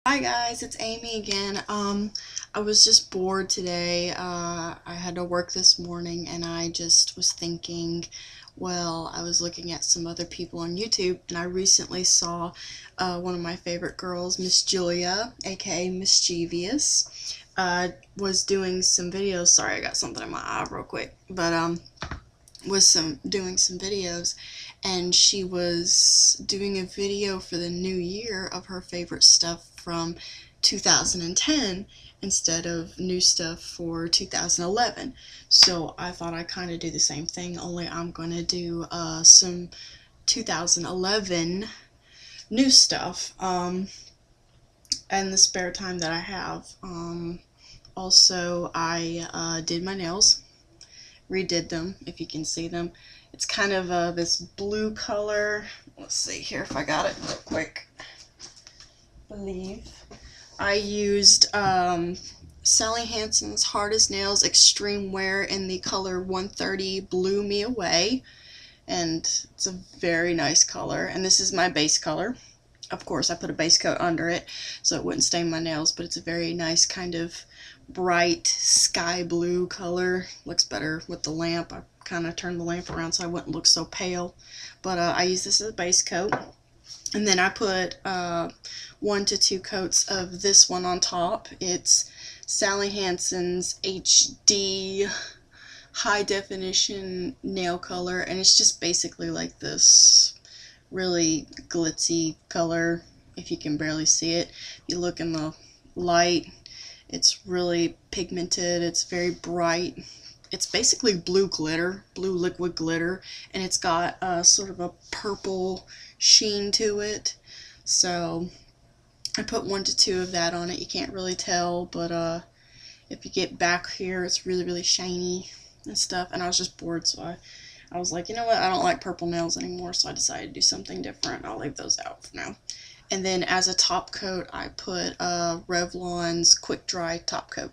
Hi guys, it's Amy again. I was just bored today. I had to work this morning and I just was thinking, well, I was looking at some other people on YouTube and I recently saw one of my favorite girls, Miss Julia, aka Mischievous, was doing some videos. Sorry, I got something in my eye real quick. But was doing some videos, and she was doing a video for the new year of her favorite stuff from 2010 instead of new stuff for 2011. So I thought I'd kind of do the same thing, only I'm going to do some 2011 new stuff and the spare time that I have. Also, I did my nails, redid them, if you can see them. It's kind of this blue color. Let's see here if I got it real quick. I believe I used Sally Hansen's Hard as Nails Extreme Wear in the color 130 Blew Me Away, and it's a very nice color, and this is my base color. Of course, I put a base coat under it so it wouldn't stain my nails, but it's a very nice kind of bright sky blue color. Looks better with the lamp. I kind of turned the lamp around so I wouldn't look so pale. But I use this as a base coat. And then I put 1 to 2 coats of this one on top. It's Sally Hansen's HD high definition nail color, and it's just basically like this really glitzy color, if you can barely see it. If you look in the light, it's really pigmented, it's very bright. It's basically blue glitter, blue liquid glitter, and it's got sort of a purple sheen to it. So I put 1 to 2 of that on it. You can't really tell, but if you get back here, it's really, really shiny and stuff. And I was just bored, so I was like, you know what, I don't like purple nails anymore, so I decided to do something different. I'll leave those out for now. And then as a top coat, I put Revlon's Quick Dry top coat.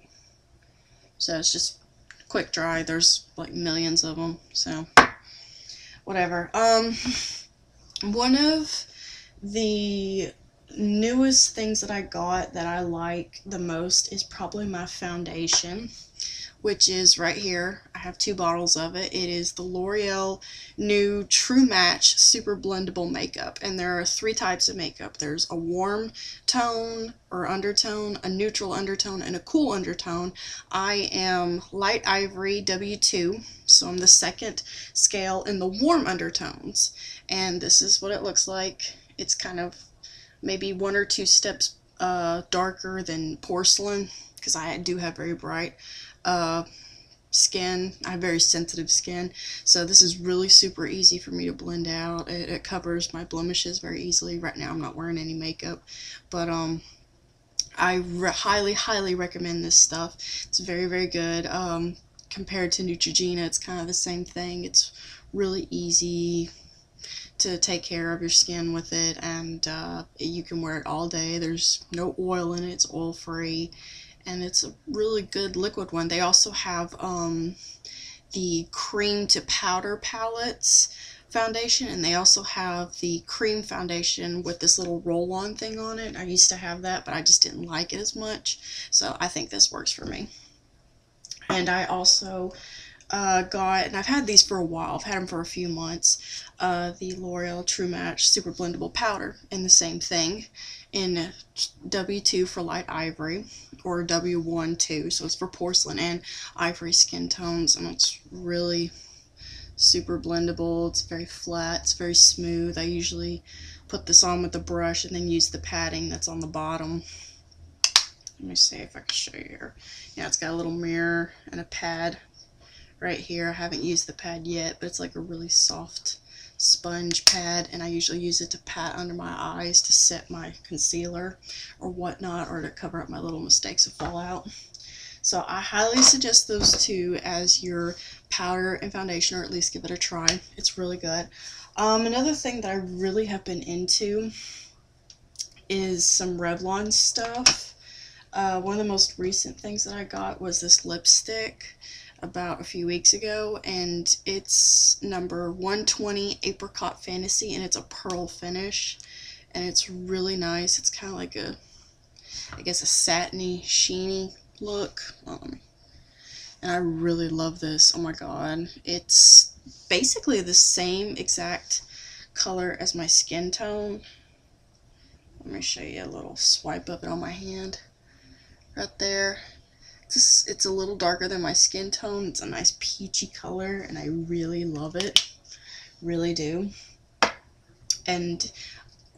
So it's just quick dry. There's like millions of them, so whatever. One of the newest things that I got that I like the most is probably my foundation, which is right here. I have 2 bottles of it. It is the L'Oreal new True Match Super Blendable Makeup, and there are 3 types of makeup. There's a warm tone or undertone, a neutral undertone, and a cool undertone. I am Light Ivory W2, so I'm the 2nd scale in the warm undertones, and this is what it looks like. It's kind of maybe 1 or 2 steps darker than porcelain, because I do have very bright skin. I have very sensitive skin, so this is really super easy for me to blend out. It covers my blemishes very easily. Right now I'm not wearing any makeup, but I highly recommend this stuff. It's very, very good. Compared to Neutrogena, it's kind of the same thing. It's really easy to take care of your skin with it, and you can wear it all day. There's no oil in it. It's oil free, and it's a really good liquid one. They also have the cream to powder palettes foundation, and they also have the cream foundation with this little roll-on thing on it. I used to have that, but I just didn't like it as much, so I think this works for me. And I also got, and I've had these for a while, I've had them for a few months, the L'Oreal True Match Super Blendable Powder in the same thing, in W2 for light ivory, or W1 too, so it's for porcelain and ivory skin tones, and it's really super blendable. It's very flat, it's very smooth. I usually put this on with a brush and then use the padding that's on the bottom. Let me see if I can show you here. Yeah, it's got a little mirror and a pad right here. I haven't used the pad yet, but it's like a really soft sponge pad, and I usually use it to pat under my eyes to set my concealer or whatnot, or to cover up my little mistakes of fallout. So I highly suggest those 2 as your powder and foundation, or at least give it a try. It's really good. Another thing that I really have been into is some Revlon stuff. One of the most recent things that I got was this lipstick about a few weeks ago, and it's number 120 Apricot Fantasy, and it's a pearl finish, and it's really nice. It's kind of like a I guess, a satiny, sheeny look. And I really love this. Oh my god. It's basically the same exact color as my skin tone. Let me show you a little swipe of it on my hand. Right there. It's a little darker than my skin tone. It's a nice peachy color and I really love it. Really do. And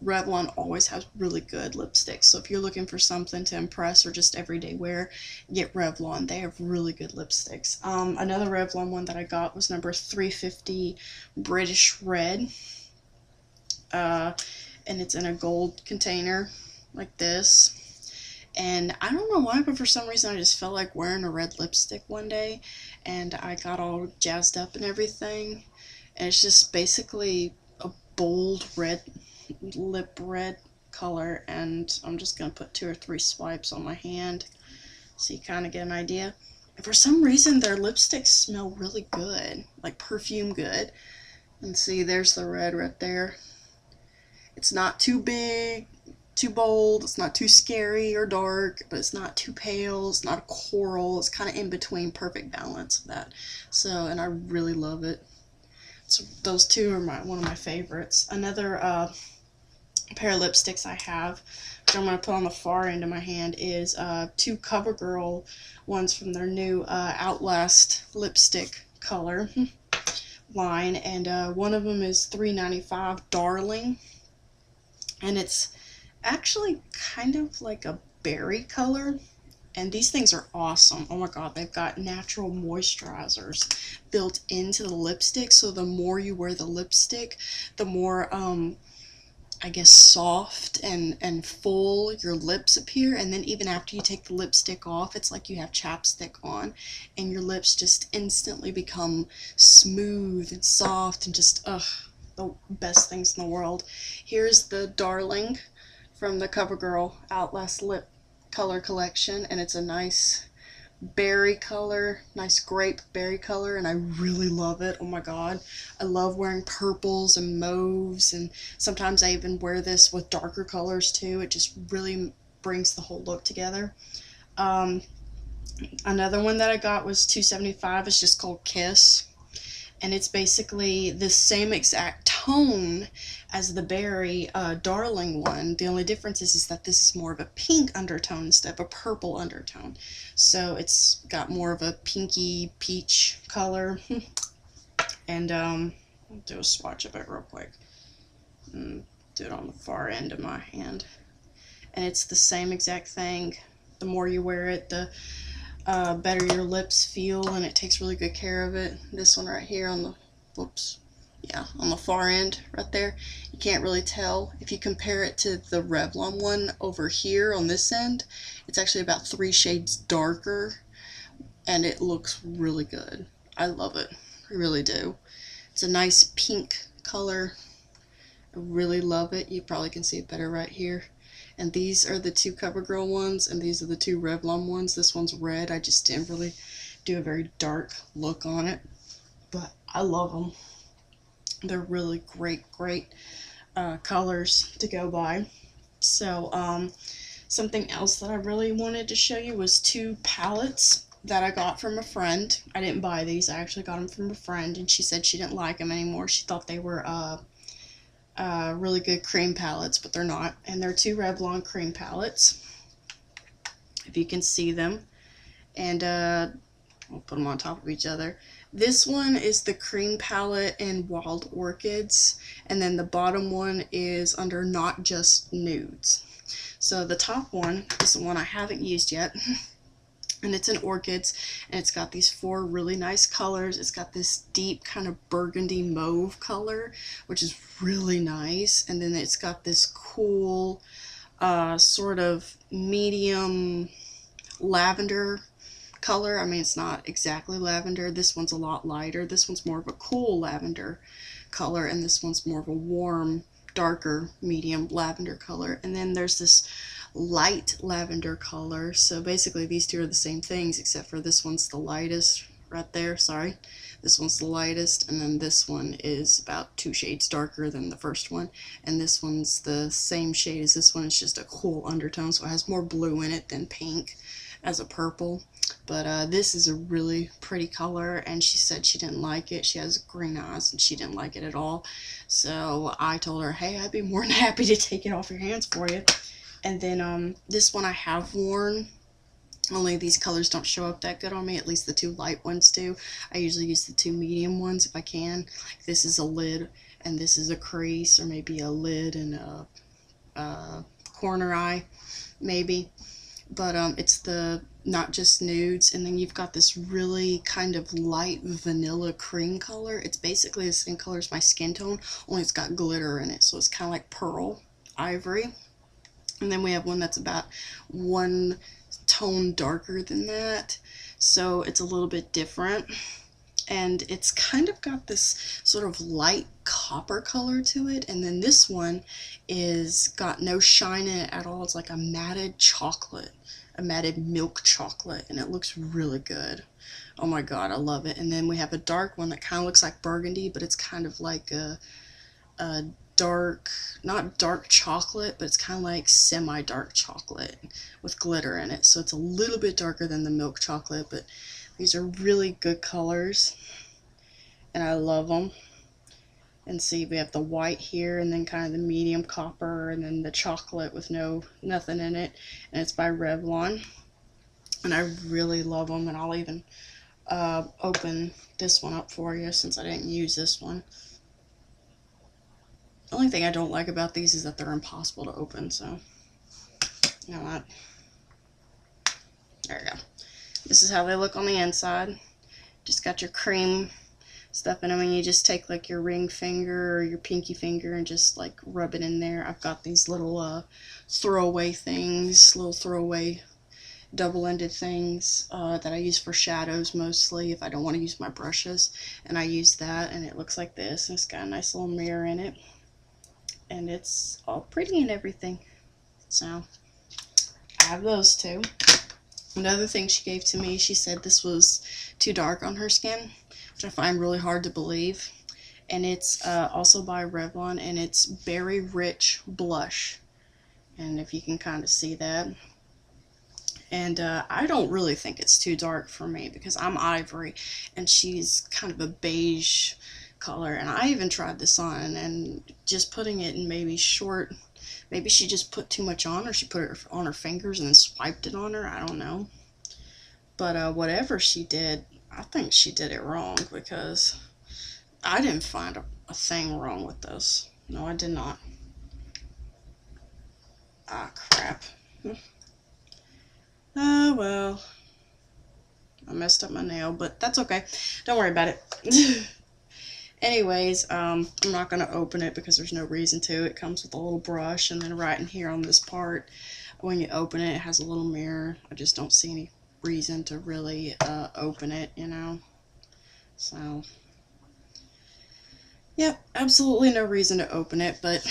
Revlon always has really good lipsticks, so if you're looking for something to impress or just everyday wear, get Revlon. They have really good lipsticks. Another Revlon one that I got was number 350 British Red, and it's in a gold container like this. And I don't know why, but for some reason I just felt like wearing a red lipstick one day, and I got all jazzed up and everything. And it's just basically a bold red lip red color, and I'm just gonna put 2 or 3 swipes on my hand so you kind of get an idea. And for some reason their lipsticks smell really good, like perfume good. And see, there's the red right there. It's not too big, too bold, it's not too scary or dark, but it's not too pale, it's not a coral, it's kind of in between, perfect balance of that. So, and I really love it. So those two are one of my favorites. Another pair of lipsticks I have, which I'm going to put on the far end of my hand, is 2 CoverGirl ones from their new Outlast lipstick color line, and one of them is $3.95 Darling, and it's actually kind of like a berry color. And these things are awesome. Oh my god, they've got natural moisturizers built into the lipstick, so the more you wear the lipstick, the more I guess soft and full your lips appear. And then even after you take the lipstick off, it's like you have chapstick on, and your lips just instantly become smooth and soft and just the best things in the world. Here's the Darling from the CoverGirl Outlast Lip Color Collection, and it's a nice berry color, nice grape berry color, and I really love it. Oh my god, I love wearing purples and mauves, and sometimes I even wear this with darker colors too. It just really brings the whole look together. Another one that I got was $2.75. It's just called Kiss, and it's basically the same exact tone as the berry Darling one. The only difference is that this is more of a pink undertone instead of a purple undertone. So it's got more of a pinky peach color. And I'll do a swatch of it real quick. Do it on the far end of my hand. And it's the same exact thing. The more you wear it, the better your lips feel, and it takes really good care of it. This one right here on the, whoops, yeah, on the far end right there, you can't really tell. If you compare it to the Revlon one over here on this end, it's actually about 3 shades darker, and it looks really good. I love it. I really do. It's a nice pink color. I really love it. You probably can see it better right here. And these are the 2 CoverGirl ones, and these are the 2 Revlon ones. This one's red. I just didn't really do a very dark look on it, but I love them. They're really great colors to go by. So something else that I really wanted to show you was 2 palettes that I got from a friend. I didn't buy these. I actually got them from a friend, and she said she didn't like them anymore. She thought they were really good cream palettes, but they're not. And they're 2 Revlon cream palettes, if you can see them. And I'll put them on top of each other. This one is the cream palette in Wild Orchids, and then the bottom one is under Not Just Nudes. So the top one is the one I haven't used yet. And it's in Orchids, and it's got these 4 really nice colors. It's got this deep kind of burgundy mauve color, which is really nice. And then it's got this cool sort of medium lavender color. I mean, it's not exactly lavender. This one's a lot lighter. This one's more of a cool lavender color, and this one's more of a warm, darker, medium lavender color. And then there's this light lavender color. So basically these 2 are the same things, except for this one's the lightest right there. Sorry, This one's the lightest, and then this one is about 2 shades darker than the first one, and this one's the same shade as this one. It's just a cool undertone, so it has more blue in it than pink as a purple. But this is a really pretty color, and she said she didn't like it. She has green eyes, and she didn't like it at all. So I told her, hey, I'd be more than happy to take it off your hands for you. And then this one I have worn, only these colors don't show up that good on me, at least the 2 light ones do. I usually use the 2 medium ones if I can. This is a lid, and this is a crease, or maybe a lid and a corner eye, maybe. But it's the Not Just Nudes, and then you've got this really kind of light vanilla cream color. It's basically the same color as my skin tone, only it's got glitter in it, so it's kind of like pearl ivory. And then we have one that's about 1 tone darker than that, so it's a little bit different. And it's kind of got this sort of light copper color to it. And then this one is got no shine in it at all. It's like a matted chocolate, a matted milk chocolate, and it looks really good. Oh my god, I love it. And then we have a dark one that kind of looks like burgundy, but it's kind of like a dark, not dark chocolate, but it's kind of like semi-dark chocolate with glitter in it. So it's a little bit darker than the milk chocolate, but these are really good colors, and I love them. And see, we have the white here, and then kind of the medium copper, and then the chocolate with nothing in it, and it's by Revlon. And I really love them, and I'll even open this one up for you since I didn't use this one. The only thing I don't like about these is that they're impossible to open, so you know what? There we go. This is how they look on the inside. Just got your cream stuff in them, and you just take like your ring finger or your pinky finger and just like rub it in there. I've got these little throwaway things, little throwaway double-ended things that I use for shadows mostly if I don't want to use my brushes, and I use that, and it looks like this, and it's got a nice little mirror in it, and it's all pretty and everything. So I have those two. Another thing she gave to me, she said this was too dark on her skin, which I find really hard to believe. And it's also by Revlon, and it's Berry Rich Blush. And if you can kind of see that. And I don't really think it's too dark for me because I'm ivory, and she's kind of a beige color. And I even tried this on, and just putting it in maybe she just put too much on, or she put it on her fingers and then swiped it on her. I don't know. But whatever she did, I think she did it wrong, because I didn't find a thing wrong with this. No, I did not. Ah, crap. Oh, well. I messed up my nail, but that's okay. Don't worry about it. Anyways, I'm not going to open it because there's no reason to. It comes with a little brush, and then right in here on this part, when you open it, it has a little mirror. I just don't see any reason to really open it, you know. So, yep, absolutely no reason to open it. But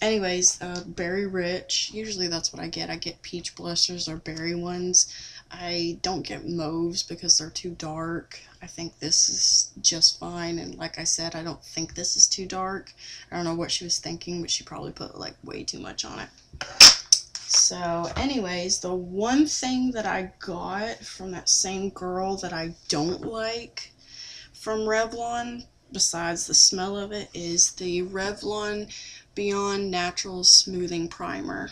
anyways, Berry Rich, usually that's what I get. I get peach blushes or berry ones. I don't get mauves because they're too dark. I think this is just fine, and like I said, I don't think this is too dark. I don't know what she was thinking, but she probably put like way too much on it. So anyways, the one thing that I got from that same girl that I don't like from Revlon, besides the smell of it, is the Revlon Beyond Natural Smoothing Primer.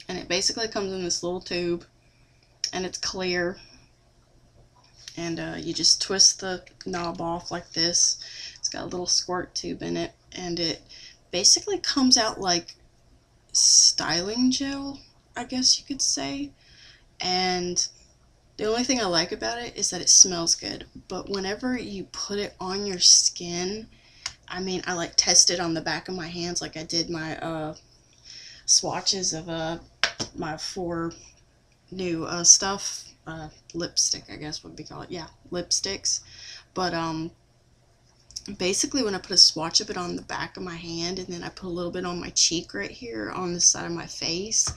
And it basically comes in this little tube, and it's clear, and you just twist the knob off like this. It's got a little squirt tube in it, and it basically comes out like styling gel, I guess you could say. And the only thing I like about it is that it smells good, but whenever you put it on your skin, I mean, I like test it on the back of my hands, like I did my swatches of my 4 new lipstick, I guess would be called. Yeah, lipsticks. But basically when I put a swatch of it on the back of my hand, and then I put a little bit on my cheek right here on the side of my face,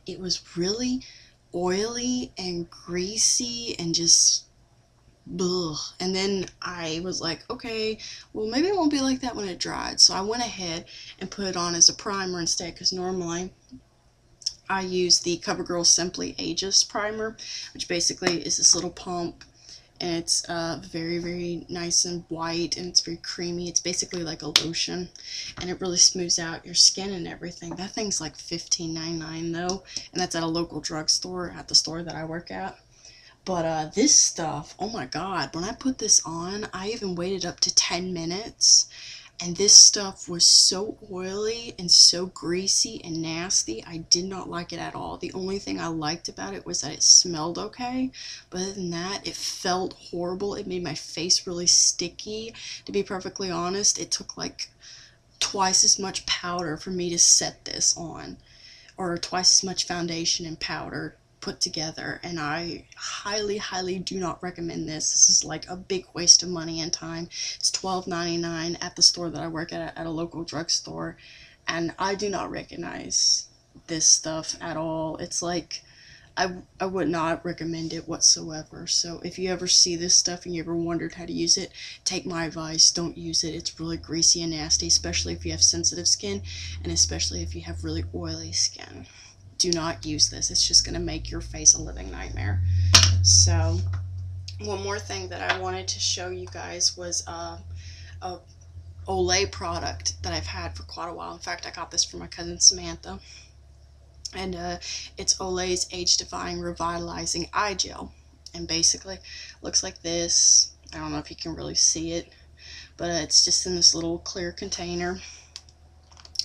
it was really oily and greasy and just ugh. And then I was like, okay, well, maybe it won't be like that when it dried. So I went ahead and put it on as a primer instead, because normally I use the CoverGirl Simply Aegis primer, which basically is this little pump, and it's very, very nice and white, and it's very creamy. It's basically like a lotion, and it really smooths out your skin and everything. That thing's like $15.99 though, and that's at a local drugstore, at the store that I work at. But this stuff, oh my god, when I put this on, I even waited up to 10 minutes, and this stuff was so oily and so greasy and nasty. I did not like it at all. The only thing I liked about it was that it smelled okay, but other than that, it felt horrible. It made my face really sticky. To be perfectly honest, it took like twice as much powder for me to set this on, or twice as much foundation and powder put together, and I highly do not recommend this. This is like a big waste of money and time. It's $12.99 at the store that I work at a local drugstore, and I do not recognize this stuff at all. It's like I would not recommend it whatsoever. So if you ever see this stuff and you ever wondered how to use it, take my advice, don't use it. It's really greasy and nasty, especially if you have sensitive skin, and especially if you have really oily skin. Do not use this. It's just going to make your face a living nightmare. So one more thing that I wanted to show you guys was a Olay product that I've had for quite a while. In fact, I got this from my cousin Samantha, and it's Olay's Age Defying Revitalizing Eye Gel, and basically looks like this. I don't know if you can really see it, but it's just in this little clear container,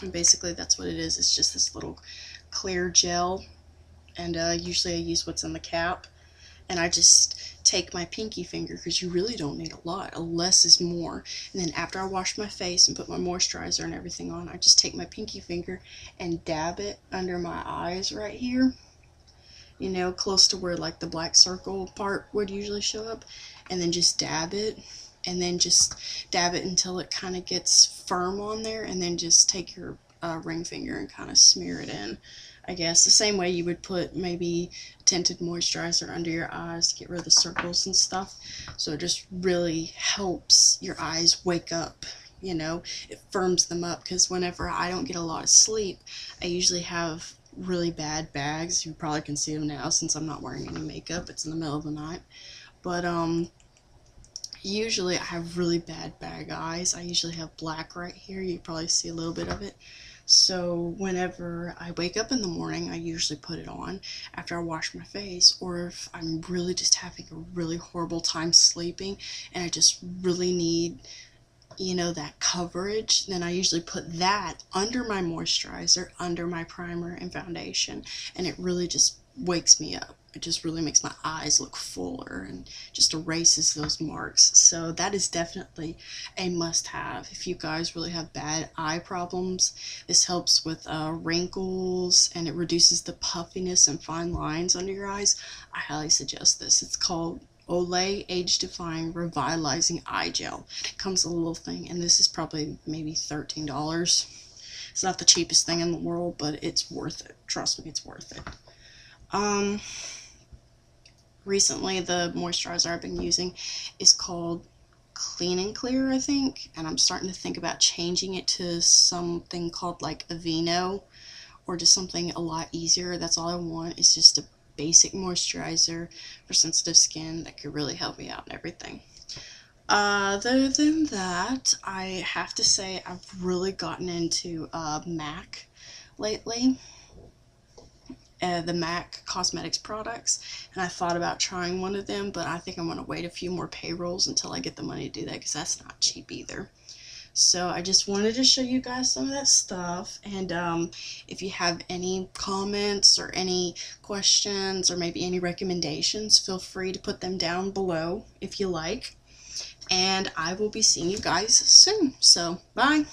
and basically that's what it is. It's just this little clear gel, and usually I use what's in the cap, and I just take my pinky finger, because you really don't need a lot. A less is more. And then after I wash my face and put my moisturizer and everything on, I just take my pinky finger and dab it under my eyes right here, you know, close to where like the black circle part would usually show up, and then just dab it, and then just dab it until it kind of gets firm on there, and then just take your ring finger and kind of smear it in, I guess, the same way you would put maybe tinted moisturizer under your eyes to get rid of the circles and stuff. So it just really helps your eyes wake up, you know, it firms them up, because whenever I don't get a lot of sleep, I usually have really bad bags. You probably can see them now since I'm not wearing any makeup. It's in the middle of the night. But usually I have really bad bag eyes. I usually have black right here. You probably see a little bit of it. So whenever I wake up in the morning, I usually put it on after I wash my face, or if I'm really just having a really horrible time sleeping and I just really need, you know, that coverage, then I usually put that under my moisturizer, under my primer and foundation, and it really just wakes me up. It just really makes my eyes look fuller and just erases those marks. So that is definitely a must-have if you guys really have bad eye problems. This helps with wrinkles, and it reduces the puffiness and fine lines under your eyes. I highly suggest this. It's called Olay Age Defying Revitalizing Eye Gel. It comes with a little thing, and this is probably maybe $13. It's not the cheapest thing in the world, but it's worth it. Trust me, it's worth it. Recently the moisturizer I've been using is called Clean and Clear, I think, and I'm starting to think about changing it to something called like Aveeno, or just something a lot easier. That's all I want, is just a basic moisturizer for sensitive skin that could really help me out and everything. Other than that, I have to say I've really gotten into MAC lately. The MAC cosmetics products, and I thought about trying one of them, but I think I'm going to wait a few more payrolls until I get the money to do that, because that's not cheap either. So I just wanted to show you guys some of that stuff, and if you have any comments or any questions or maybe any recommendations, feel free to put them down below if you like, and I will be seeing you guys soon. So bye.